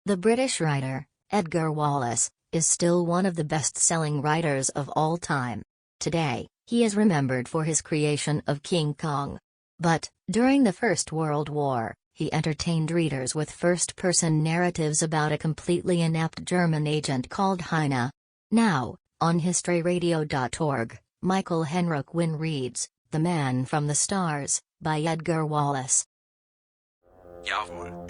The British writer, Edgar Wallace, is still one of the best-selling writers of all time. Today, he is remembered for his creation of King Kong. But, during the First World War, he entertained readers with first-person narratives about a completely inept German agent called Heine. Now, on historyradio.org, Michael Henrik Wynn reads, The Man from the Stars, by Edgar Wallace. Jawohl.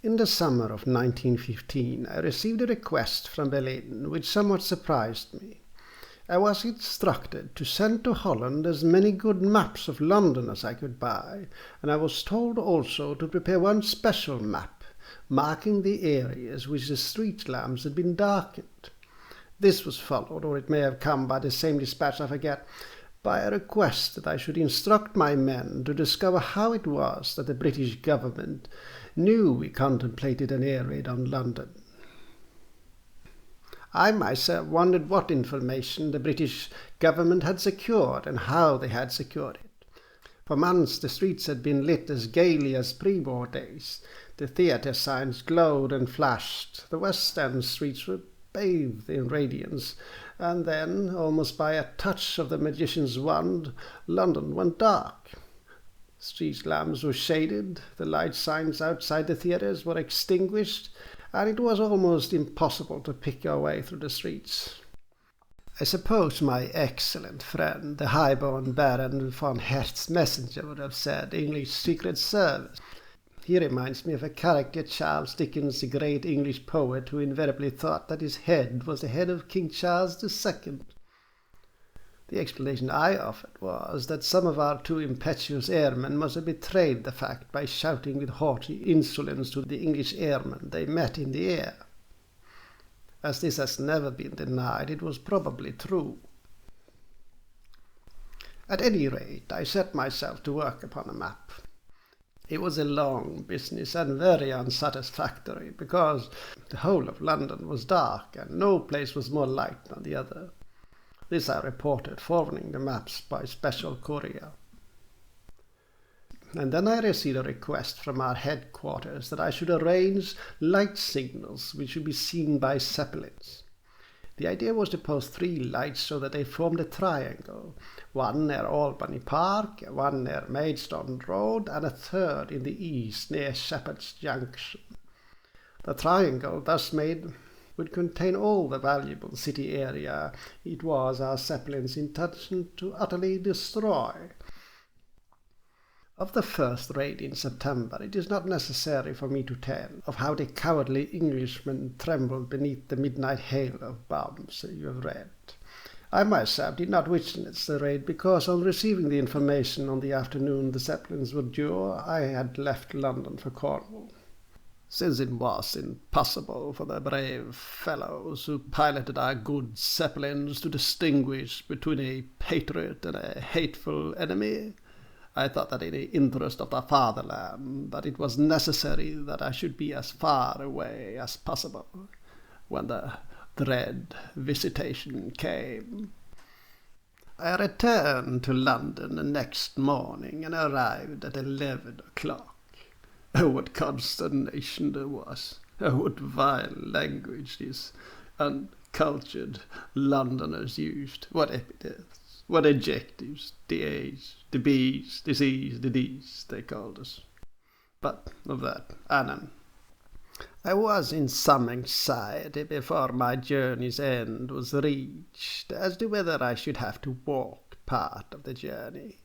In the summer of 1915, I received a request from Berlin which somewhat surprised me. I was instructed to send to Holland as many good maps of London as I could buy, and I was told also to prepare one special map, marking the areas which the street lamps had been darkened. This was followed, or it may have come by the same dispatch, I forget, by a request that I should instruct my men to discover how it was that the British government knew we contemplated an air raid on London. I myself wondered what information the British government had secured and how they had secured it. For months the streets had been lit as gaily as pre-war days. The theatre signs glowed and flashed. The West End streets were bathed in radiance. And then, almost by a touch of the magician's wand, London went dark. Street lamps were shaded, the light signs outside the theatres were extinguished, and it was almost impossible to pick your way through the streets. I suppose my excellent friend, the high-born Baron von Hertz's messenger, would have said English Secret Service. He reminds me of a character, Charles Dickens, the great English poet, who invariably thought that his head was the head of King Charles II. The explanation I offered was that some of our too impetuous airmen must have betrayed the fact by shouting with haughty insolence to the English airmen they met in the air. As this has never been denied, it was probably true. At any rate, I set myself to work upon a map. It was a long business and very unsatisfactory, because the whole of London was dark and no place was more light than the other. This I reported, forwarding the maps by special courier. And then I received a request from our headquarters that I should arrange light signals which should be seen by Zeppelins. The idea was to post 3 lights so that they formed a triangle, one near Albany Park, one near Maidstone Road, and a third in the east near Shepherd's Junction. The triangle thus made would contain all the valuable city area it was our Zeppelin's intention to utterly destroy. Of the first raid in September, it is not necessary for me to tell of how the cowardly Englishmen trembled beneath the midnight hail of bombs you have read. I myself did not witness the raid because on receiving the information on the afternoon the Zeppelins were due, I had left London for Cornwall. Since it was impossible for the brave fellows who piloted our good Zeppelins to distinguish between a patriot and a hateful enemy, I thought that in the interest of the fatherland that it was necessary that I should be as far away as possible when the dread visitation came. I returned to London the next morning and arrived at 11 o'clock. Oh, what consternation there was! Oh, what vile language these uncultured Londoners used! What epithets! What adjectives! The A's, the B's, the C's, the D's, they called us. But of that, anon. I was in some anxiety before my journey's end was reached as to whether I should have to walk part of the journey.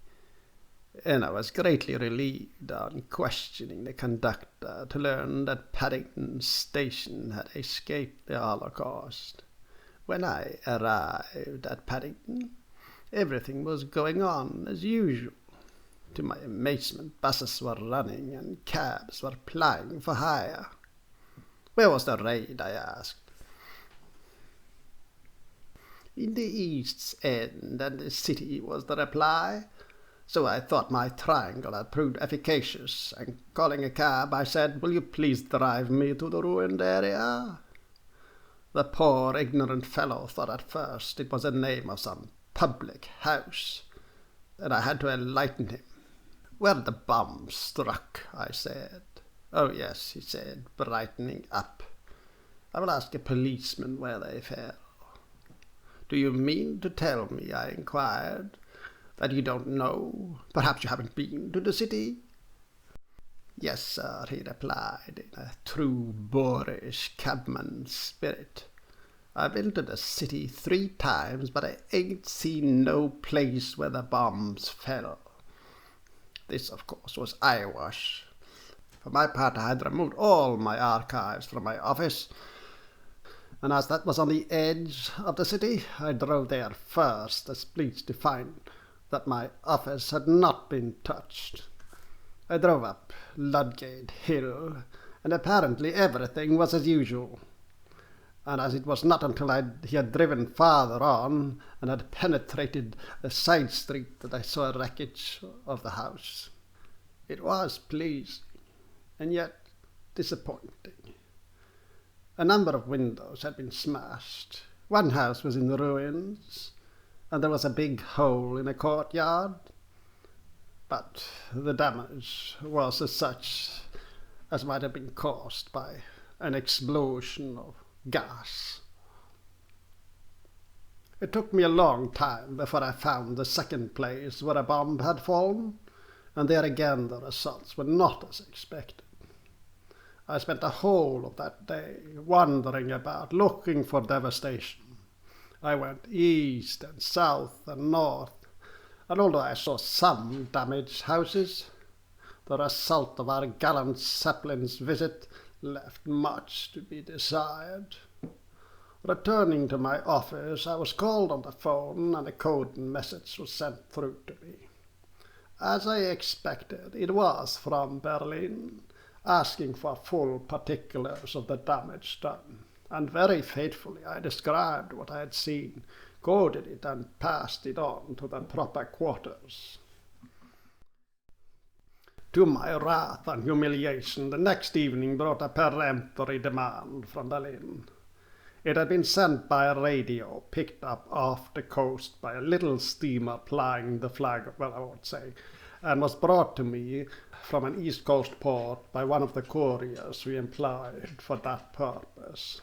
and I was greatly relieved on questioning the conductor to learn that Paddington Station had escaped the Holocaust. When I arrived at Paddington, everything was going on as usual. To my amazement, buses were running and cabs were plying for hire. "Where was the raid?" I asked. "In the East's End and the city," was the reply. So I thought my triangle had proved efficacious, and calling a cab, I said, "Will you please drive me to the ruined area?" The poor ignorant fellow thought at first it was the name of some public house, and I had to enlighten him. "Where the bomb struck," I said. "Oh yes," he said, brightening up. "I will ask a policeman where they fell." "Do you mean to tell me," I inquired, "that you don't know? Perhaps you haven't been to the city?" "Yes, sir," he replied, in a true boorish cabman's spirit. "I've been to the city 3 times, but I ain't seen no place where the bombs fell." This, of course, was eyewash. For my part, I had removed all my archives from my office, and as that was on the edge of the city, I drove there first, as pleased to find that my office had not been touched. I drove up Ludgate Hill, and apparently everything was as usual. And as it was not until he had driven farther on and had penetrated a side street that I saw a wreckage of the house. It was pleasing, and yet disappointing. A number of windows had been smashed. One house was in ruins, and there was a big hole in a courtyard. But the damage was as such as might have been caused by an explosion of gas. It took me a long time before I found the second place where a bomb had fallen, and there again the results were not as expected. I spent the whole of that day wandering about, looking for devastation. I went east and south and north, and although I saw some damaged houses, the result of our gallant Zeppelin's visit left much to be desired. Returning to my office, I was called on the phone and a code message was sent through to me. As I expected, it was from Berlin, asking for full particulars of the damage done, and very faithfully I described what I had seen, coded it and passed it on to the proper quarters. To my wrath and humiliation, the next evening brought a peremptory demand from Berlin. It had been sent by a radio, picked up off the coast by a little steamer flying the flag, and was brought to me from an East Coast port by one of the couriers we employed for that purpose.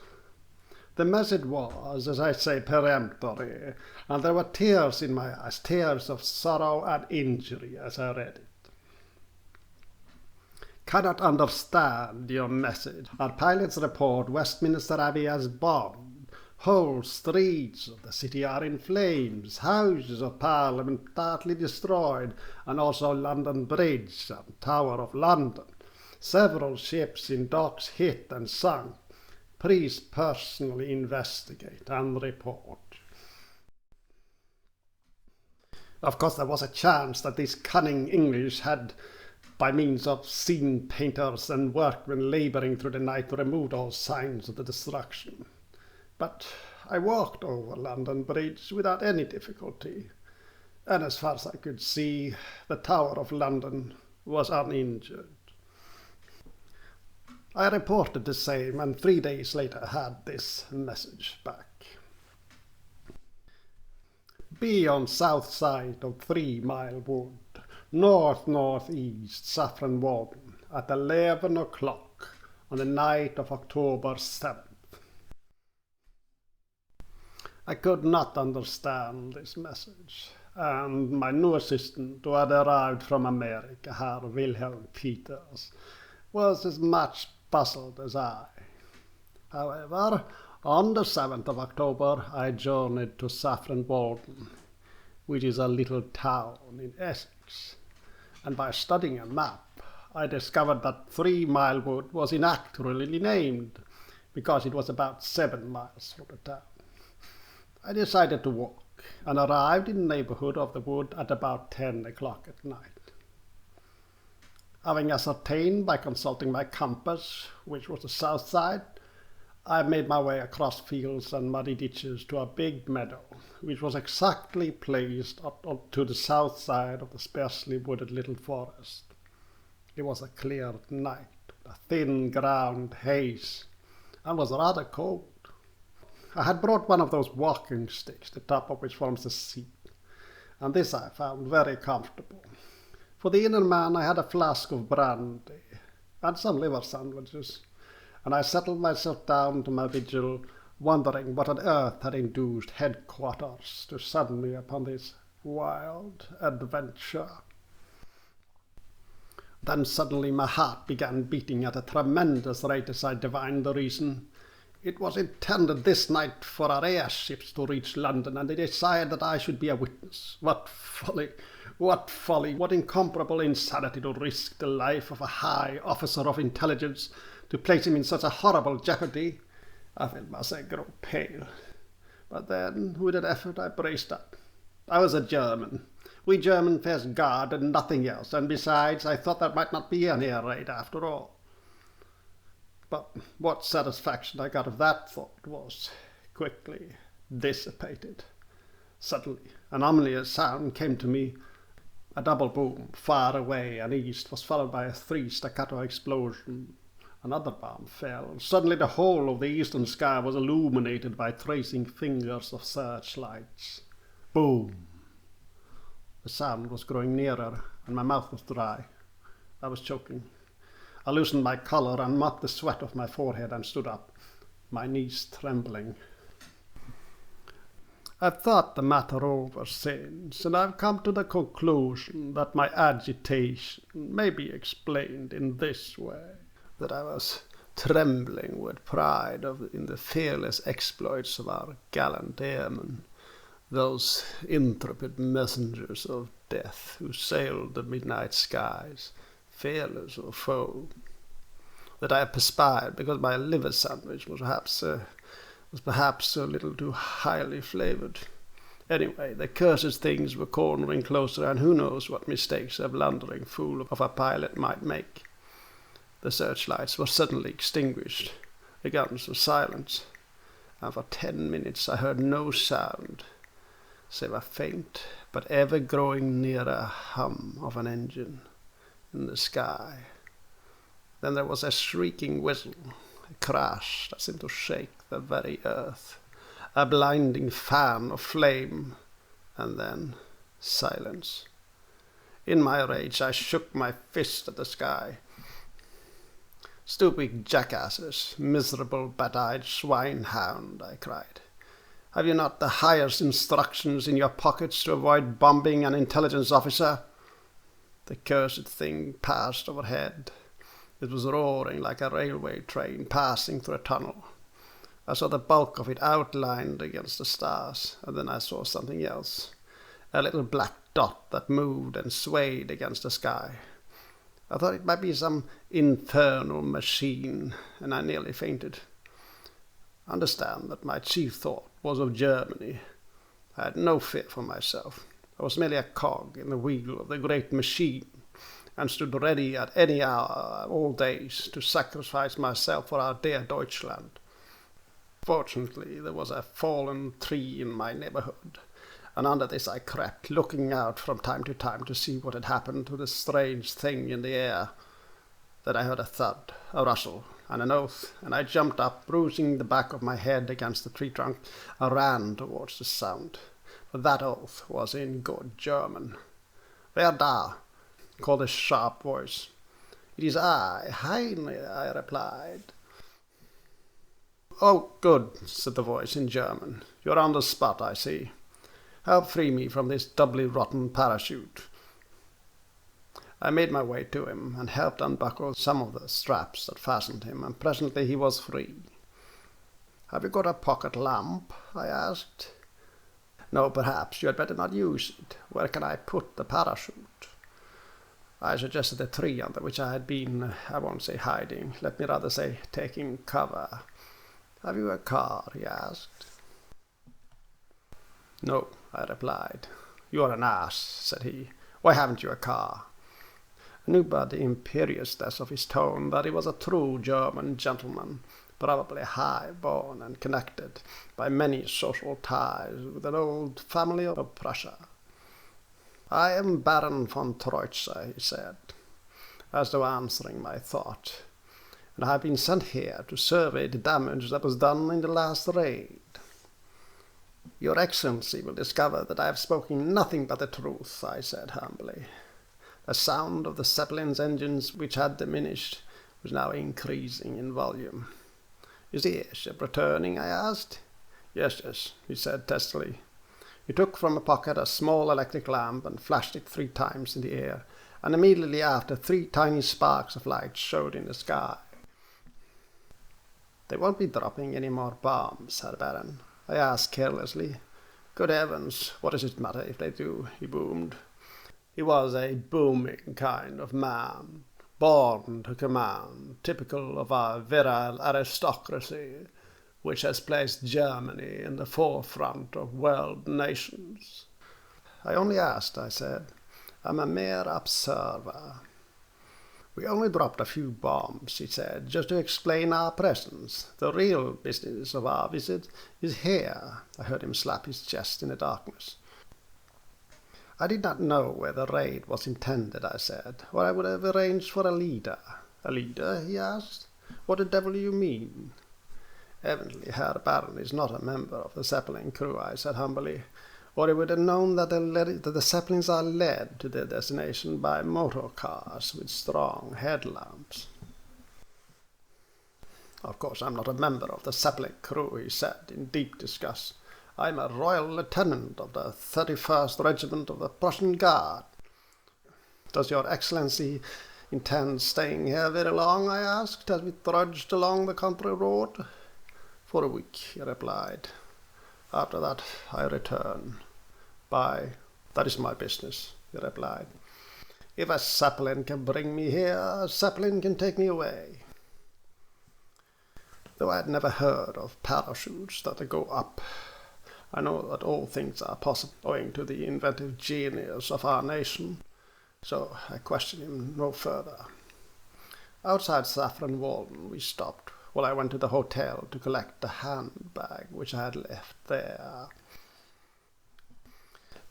The message was, as I say, peremptory, and there were tears in my eyes, tears of sorrow and injury as I read it. "Cannot understand your message. Our pilots report Westminster Abbey as bombed. Whole streets of the city are in flames, Houses of Parliament partly destroyed, and also London Bridge and Tower of London. Several ships in docks hit and sunk. Please personally investigate and report." Of course, there was a chance that these cunning English had, by means of scene painters and workmen labouring through the night, to remove all signs of the destruction. But I walked over London Bridge without any difficulty, and as far as I could see, the Tower of London was uninjured. I reported the same, and 3 days later had this message back. "Be on south side of 3 Mile Wood, north-northeast Saffron Walden, at 11 o'clock on the night of October 7th. I could not understand this message, and my new assistant, who had arrived from America, Herr Wilhelm Peters, was as much puzzled as I. However, on the 7th of October, I journeyed to Saffron Walden, which is a little town in Essex. and by studying a map, I discovered that 3 Mile Wood was inaccurately named, because it was about 7 miles from the town. I decided to walk, and arrived in the neighborhood of the wood at about 10 o'clock at night. Having ascertained by consulting my compass, which was the south side, I made my way across fields and muddy ditches to a big meadow, which was exactly placed to the south side of the sparsely wooded little forest. It was a clear night, with a thin ground haze, and was rather cold. I had brought one of those walking sticks, the top of which forms a seat, and this I found very comfortable. For the inner man I had a flask of brandy and some liver sandwiches, and I settled myself down to my vigil, wondering what on earth had induced headquarters to send me upon this wild adventure. Then suddenly my heart began beating at a tremendous rate as I divined the reason. It was intended this night for our airships to reach London, and they desired that I should be a witness. What folly! What folly! What incomparable insanity to risk the life of a high officer of intelligence, to place him in such a horrible jeopardy. I felt myself grow pale. But then, with an effort, I braced up. I was a German. We German face God and nothing else, and besides, I thought there might not be any air raid after all. But what satisfaction I got of that thought was quickly dissipated. Suddenly, an ominous sound came to me. A double boom, far away and east, was followed by a 3 staccato explosion. Another bomb fell. Suddenly the whole of the eastern sky was illuminated by tracing fingers of searchlights. Boom! The sound was growing nearer, and my mouth was dry. I was choking. I loosened my collar and mopped the sweat off my forehead and stood up, my knees trembling. I've thought the matter over since, and I've come to the conclusion that my agitation may be explained in this way, that I was trembling with pride in the fearless exploits of our gallant airmen, those intrepid messengers of death who sailed the midnight skies, fearless of foe. That I perspired because my liver sandwich was perhaps a little too highly flavored. Anyway, the cursed things were cornering closer, and who knows what mistakes a blundering fool of a pilot might make. The searchlights were suddenly extinguished. The guns were silent, and for 10 minutes I heard no sound, save a faint but ever-growing nearer hum of an engine in the sky. Then there was a shrieking whistle, a crash that seemed to shake the very earth, a blinding fan of flame, and then silence. In my rage I shook my fist at the sky. "Stupid jackasses, miserable bat-eyed swine-hound," I cried. "Have you not the highest instructions in your pockets to avoid bombing an intelligence officer?" The cursed thing passed overhead. It was roaring like a railway train passing through a tunnel. I saw the bulk of it outlined against the stars, and then I saw something else, a little black dot that moved and swayed against the sky. I thought it might be some infernal machine, and I nearly fainted. Understand that my chief thought was of Germany. I had no fear for myself. I was merely a cog in the wheel of the great machine, and stood ready at any hour, all days, to sacrifice myself for our dear Deutschland. Fortunately, there was a fallen tree in my neighborhood, and under this I crept, looking out from time to time to see what had happened to the strange thing in the air. Then I heard a thud, a rustle, and an oath, and I jumped up, bruising the back of my head against the tree trunk, and ran towards the sound. But that oath was in good German. "Wer da?" called a sharp voice. "It is I, Heine," I replied. "Oh, good," said the voice in German. "You're on the spot, I see. Help free me from this doubly rotten parachute." I made my way to him and helped unbuckle some of the straps that fastened him, and presently he was free. "Have you got a pocket lamp?" I asked. " 'No, perhaps you had better not use it. Where can I put the parachute?" I suggested the tree under which I had been, I won't say hiding, let me rather say taking cover. "Have you a car?" he asked. "No," I replied. "You are an ass," said he. "Why haven't you a car?" I knew by the imperiousness of his tone that he was a true German gentleman, probably high-born and connected by many social ties with an old family of Prussia. "I am Baron von Troitze," he said, as though answering my thought, "and I have been sent here to survey the damage that was done in the last raid." "Your Excellency will discover that I have spoken nothing but the truth," I said humbly. The sound of the Zeppelin's engines, which had diminished, was now increasing in volume. "Is the airship returning?" I asked. Yes, he said testily. He took from a pocket a small electric lamp and flashed it 3 times in the air, and immediately after 3 tiny sparks of light showed in the sky. "They won't be dropping any more bombs, Herr Baron?" I asked carelessly. "Good heavens, what does it matter if they do?" he boomed. He was a booming kind of man, born to command, typical of our virile aristocracy, which has placed Germany in the forefront of world nations. "I only asked," I said. "I'm a mere observer." "We only dropped a few bombs," he said, "just to explain our presence. The real business of our visit is here." I heard him slap his chest in the darkness. "I did not know where the raid was intended," I said, "or I would have arranged for a leader." "A leader?" he asked. "What the devil do you mean?" "Evidently Herr Baron is not a member of the Zeppelin crew," I said humbly, "or he would have known that the Zeppelins are led to their destination by motor cars with strong headlamps." "Of course I'm not a member of the Zeppelin crew," he said in deep disgust. "I'm a royal lieutenant of the 31st Regiment of the Prussian Guard." "Does your Excellency intend staying here very long?" I asked, as we trudged along the country road. "For a week," he replied. "After that I return. That is my business," he replied. "If a Zeppelin can bring me here, a Zeppelin can take me away." Though I had never heard of parachutes that go up, I know that all things are possible owing to the inventive genius of our nation, so I questioned him no further. Outside Saffron Walden we stopped while I went to the hotel to collect the handbag which I had left there.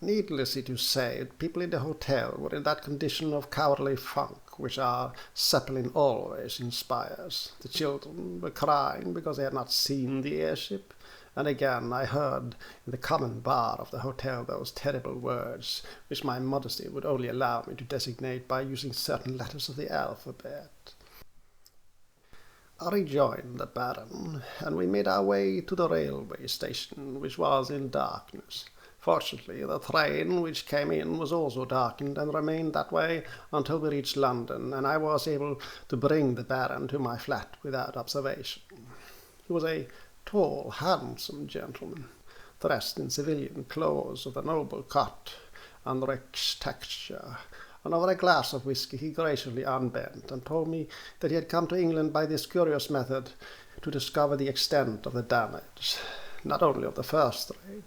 Needless to say, people in the hotel were in that condition of cowardly funk which our Zeppelin always inspires. The children were crying because they had not seen the airship, and again I heard in the common bar of the hotel those terrible words which my modesty would only allow me to designate by using certain letters of the alphabet. I rejoined the Baron, and we made our way to the railway station, which was in darkness. Fortunately, the train which came in was also darkened and remained that way until we reached London, and I was able to bring the Baron to my flat without observation. He was a tall, handsome gentleman, dressed in civilian clothes of a noble cut and rich texture, and over a glass of whisky he graciously unbent and told me that he had come to England by this curious method to discover the extent of the damage, not only of the first raid,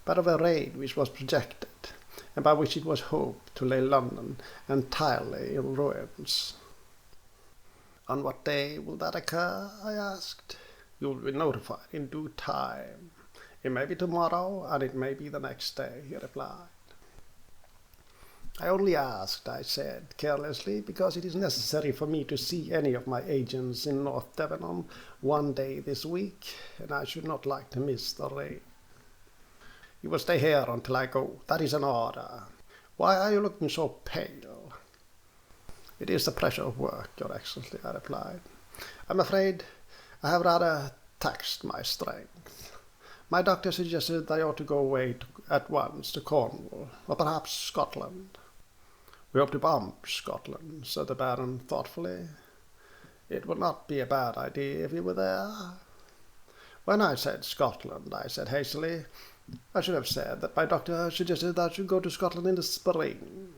but of a raid which was projected, and by which it was hoped to lay London entirely in ruins. "On what day will that occur?" I asked. "You will be notified in due time. It may be tomorrow, and it may be the next day," he replied. "I only asked," I said carelessly, "because it is necessary for me to see any of my agents in North Devon on one day this week, and I should not like to miss the raid." "You will stay here until I go. That is an order. Why are you looking so pale?" "It is the pressure of work, Your Excellency," I replied. "I'm afraid I have rather taxed my strength. My doctor suggested that I ought to go away at once to Cornwall, or perhaps Scotland." "We hope to bomb Scotland," said the Baron thoughtfully. "It would not be a bad idea if you were there." When I said Scotland, I said hastily, "I should have said that my doctor suggested that I should go to Scotland in the spring."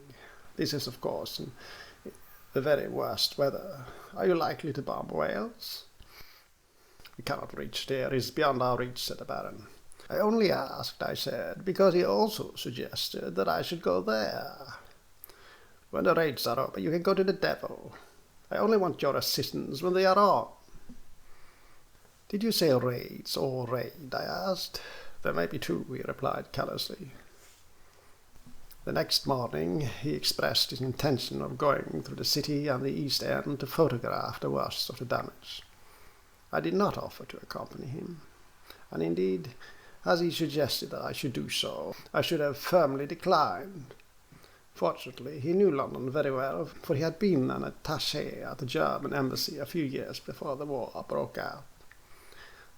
This is, of course, in the very worst weather. Are you likely to bomb Wales? We cannot reach there. It's beyond our reach, said the Baron. I only asked, I said, because he also suggested that I should go there. When the raids are over, you can go to the devil. I only want your assistance when they are on. Did you say raids or raid? I asked. There may be two, he replied callously. The next morning he expressed his intention of going through the city and the East End to photograph the worst of the damage. I did not offer to accompany him, and indeed, as he suggested that I should do so, I should have firmly declined. Fortunately, he knew London very well, for he had been an attaché at the German embassy a few years before the war broke out.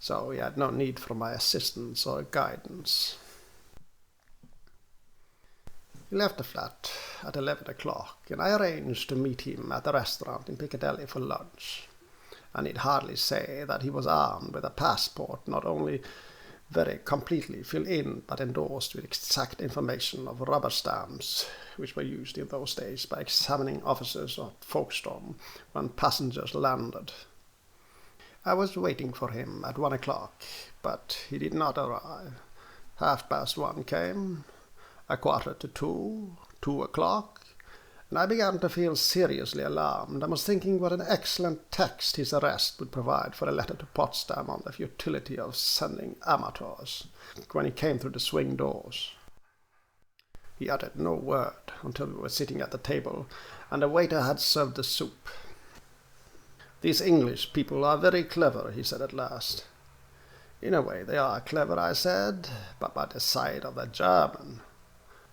So he had no need for my assistance or guidance. He left the flat at 11 o'clock, and I arranged to meet him at a restaurant in Piccadilly for lunch. I need hardly say that he was armed with a passport not only very completely filled in, but endorsed with exact information of rubber stamps, which were used in those days by examining officers at Folkestone when passengers landed. I was waiting for him at 1 o'clock, but he did not arrive. 1:30 came, 1:45, 2 o'clock, and I began to feel seriously alarmed. I was thinking what an excellent text his arrest would provide for a letter to Potsdam on the futility of sending amateurs, when he came through the swing doors. He uttered no word until we were sitting at the table, and the waiter had served the soup. These English people are very clever, he said at last. In a way they are clever, I said, but by the side of the German.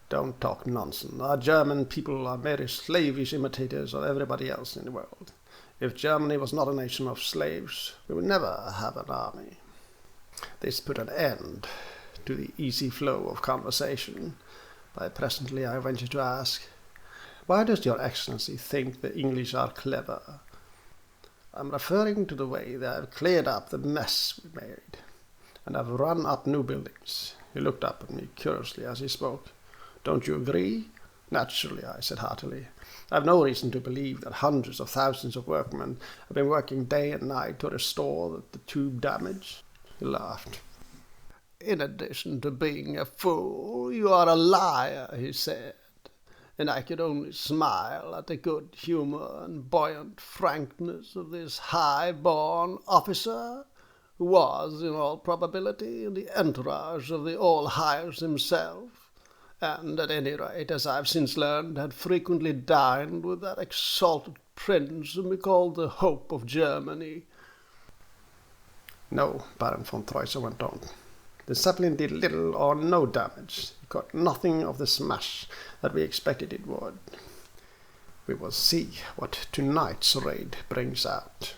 Don't talk nonsense. Our German people are mere slavish imitators of everybody else in the world. If Germany was not a nation of slaves, we would never have an army. This put an end to the easy flow of conversation. But presently I ventured to ask, why does your Excellency think the English are clever? I'm referring to the way they have cleared up the mess we made, and have run up new buildings. He looked up at me curiously as he spoke. Don't you agree? Naturally, I said heartily. I have no reason to believe that hundreds of thousands of workmen have been working day and night to restore the tube damage. He laughed. In addition to being a fool, you are a liar, he said, and I could only smile at the good humour and buoyant frankness of this high-born officer, who was, in all probability, in the entourage of the All-Hires himself, and, at any rate, as I have since learned, had frequently dined with that exalted prince whom we called the Hope of Germany. No, Baron von Treuse went on. The Zeppelin did little or no damage. It got nothing of the smash that we expected it would. We will see what tonight's raid brings out.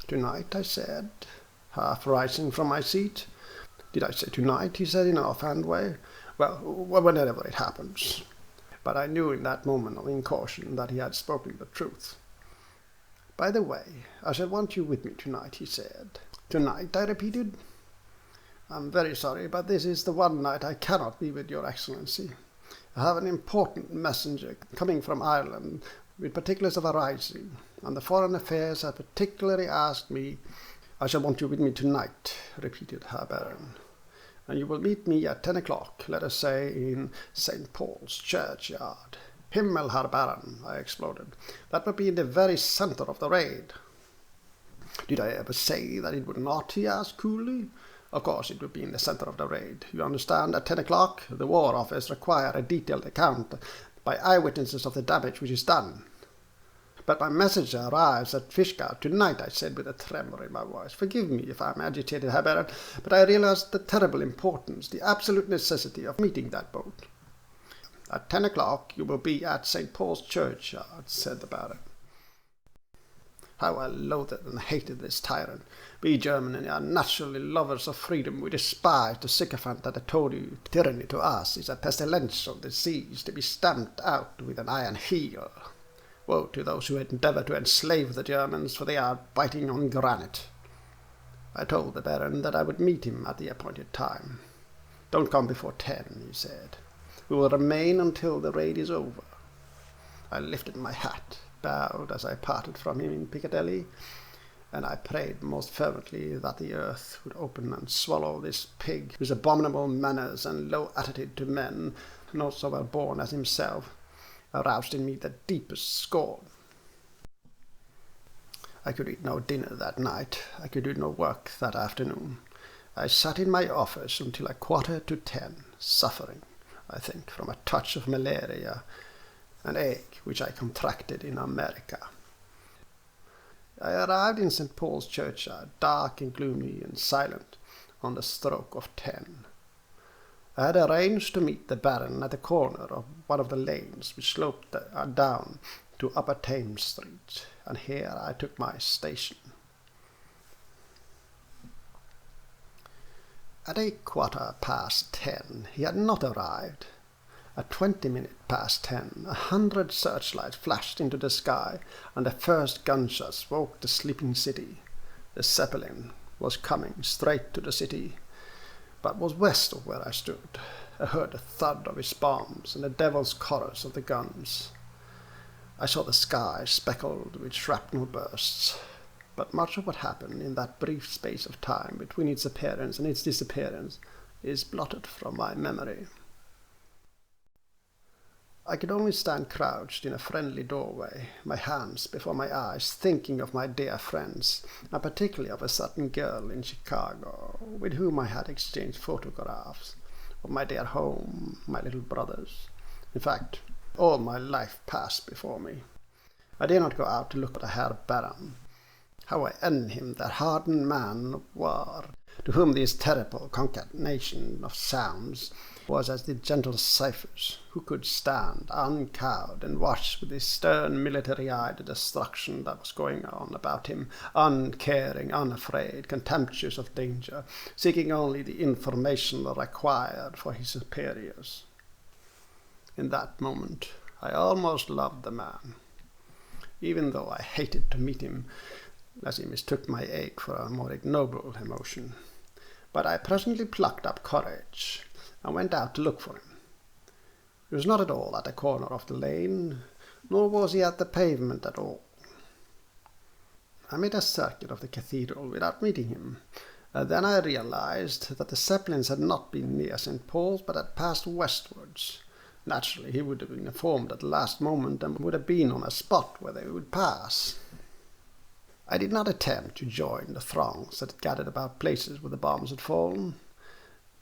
Tonight, I said, half rising from my seat. Did I say tonight? He said in an offhand way. Well, whenever it happens. But I knew in that moment of incaution that he had spoken the truth. By the way, I shall want you with me tonight, he said. Tonight, I repeated. I'm very sorry, but this is the one night I cannot be with your Excellency. I have an important messenger coming from Ireland with particulars of a rising, and the Foreign Affairs have particularly asked me. I shall want you with me tonight, repeated Herr Baron. And you will meet me at 10 o'clock, let us say, in St. Paul's churchyard. Himmel, Herr Baron, I exploded. That would be in the very centre of the raid. Did I ever say that it would not, he asked coolly. Of course it would be in the centre of the raid. You understand, at 10 o'clock, the War Office require a detailed account by eyewitnesses of the damage which is done. But my messenger arrives at Fishguard tonight, I said with a tremor in my voice. Forgive me if I am agitated, Herr Baron, but I realize the terrible importance, the absolute necessity of meeting that boat. At 10 o'clock you will be at St. Paul's churchyard, said the Baron. How I loathed and hated this tyrant. We Germans are naturally lovers of freedom. We despise the sycophant that had told you tyranny to us is a pestilential disease to be stamped out with an iron heel. Woe to those who endeavour to enslave the Germans, for they are biting on granite. I told the Baron that I would meet him at the appointed time. Don't come before 10, he said. We will remain until the raid is over. I lifted my hat, bowed as I parted from him in Piccadilly, and I prayed most fervently that the earth would open and swallow this pig, whose abominable manners and low attitude to men, not so well born as himself, aroused in me the deepest scorn. I could eat no dinner that night. I could do no work that afternoon. I sat in my office until 10:15, suffering, I think, from a touch of malaria, an ache which I contracted in America. I arrived in St. Paul's churchyard, dark and gloomy and silent, on the stroke of 10. I had arranged to meet the Baron at the corner of one of the lanes which sloped down to Upper Thames Street, and here I took my station. At 10:15, he had not arrived. At 10:20, 100 searchlights flashed into the sky, and the first gunshots woke the sleeping city. The Zeppelin was coming straight to the city, but was west of where I stood. I heard the thud of his bombs and the devil's chorus of the guns. I saw the sky speckled with shrapnel bursts, but much of what happened in that brief space of time between its appearance and its disappearance is blotted from my memory. I could only stand crouched in a friendly doorway, my hands before my eyes, thinking of my dear friends, and particularly of a certain girl in Chicago, with whom I had exchanged photographs, of my dear home, my little brothers. In fact, all my life passed before me. I dare not go out to look at Herr Baron. How I envy him, that hardened man of war, to whom this terrible concatenation of sounds was as the gentle ciphers, who could stand uncowed and watch with his stern military eye the destruction that was going on about him, uncaring, unafraid, contemptuous of danger, seeking only the information required for his superiors. In that moment, I almost loved the man, even though I hated to meet him, as he mistook my ache for a more ignoble emotion. But I presently plucked up courage and went out to look for him. He was not at all at the corner of the lane, nor was he at the pavement at all. I made a circuit of the cathedral without meeting him. Then I realized that the Zeppelins had not been near St. Paul's, but had passed westwards. Naturally, he would have been informed at the last moment and would have been on a spot where they would pass. I did not attempt to join the throngs that had gathered about places where the bombs had fallen,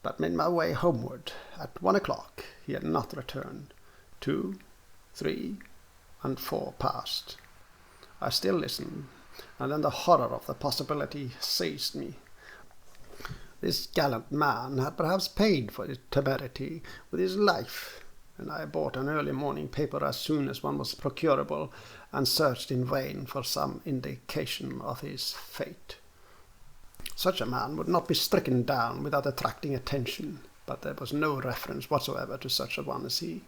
but made my way homeward. At 1 o'clock he had not returned. 2, 3, and 4 passed. I still listened, and then the horror of the possibility seized me. This gallant man had perhaps paid for his temerity with his life, and I bought an early morning paper as soon as one was procurable, and searched in vain for some indication of his fate. Such a man would not be stricken down without attracting attention, but there was no reference whatsoever to such a one as he.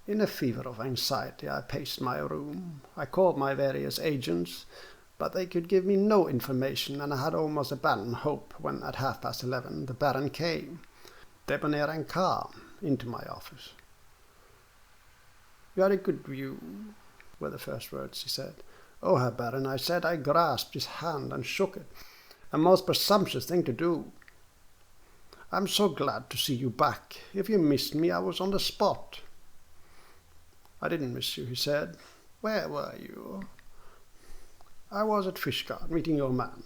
In a fever of anxiety I paced my room. I called my various agents, but they could give me no information, and I had almost abandoned hope when at 11:30 the Baron came, debonair and calm, into my office. "You had a good view," were the first words he said. "Oh, Herr Baron," I said. I grasped his hand and shook it. "A most presumptuous thing to do. I'm so glad to see you back. If you missed me, I was on the spot." "I didn't miss you," he said. "Where were you?" "I was at Fishguard, meeting your man,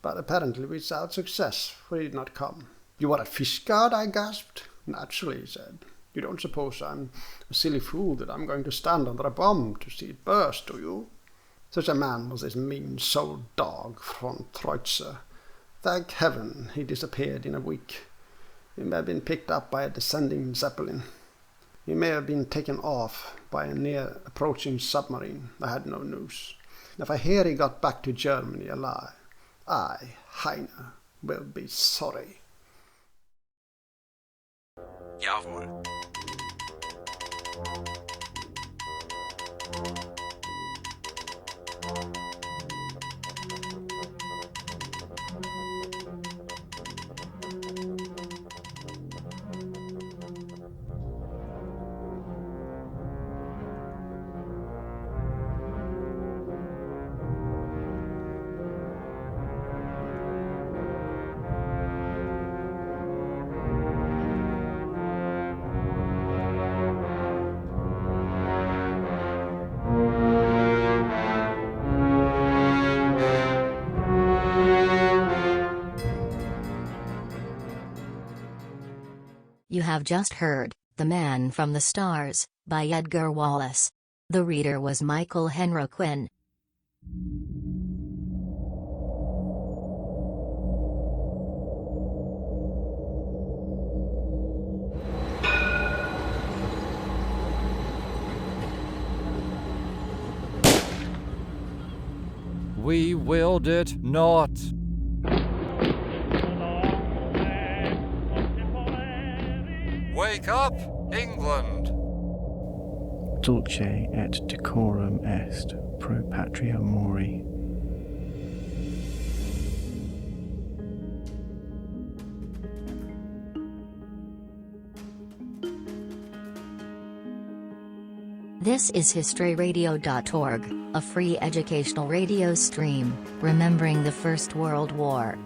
but apparently without success, for he did not come." "You were at Fishguard?" I gasped. "Naturally," he said. "You don't suppose I'm a silly fool that I'm going to stand under a bomb to see it burst, do you?" Such a man was this mean-souled dog von Troitzer. Thank heaven he disappeared in a week. He may have been picked up by a descending Zeppelin. He may have been taken off by a near-approaching submarine. I had no news. If I hear he got back to Germany alive, I, Heine, will be sorry. Jawohl. have just heard The Man from the Stars by Edgar Wallace. The reader was Michael Henrik Wynn. We willed it not. Wake up, England! Dulce et decorum est pro patria mori. This is historyradio.org, a free educational radio stream, remembering the First World War.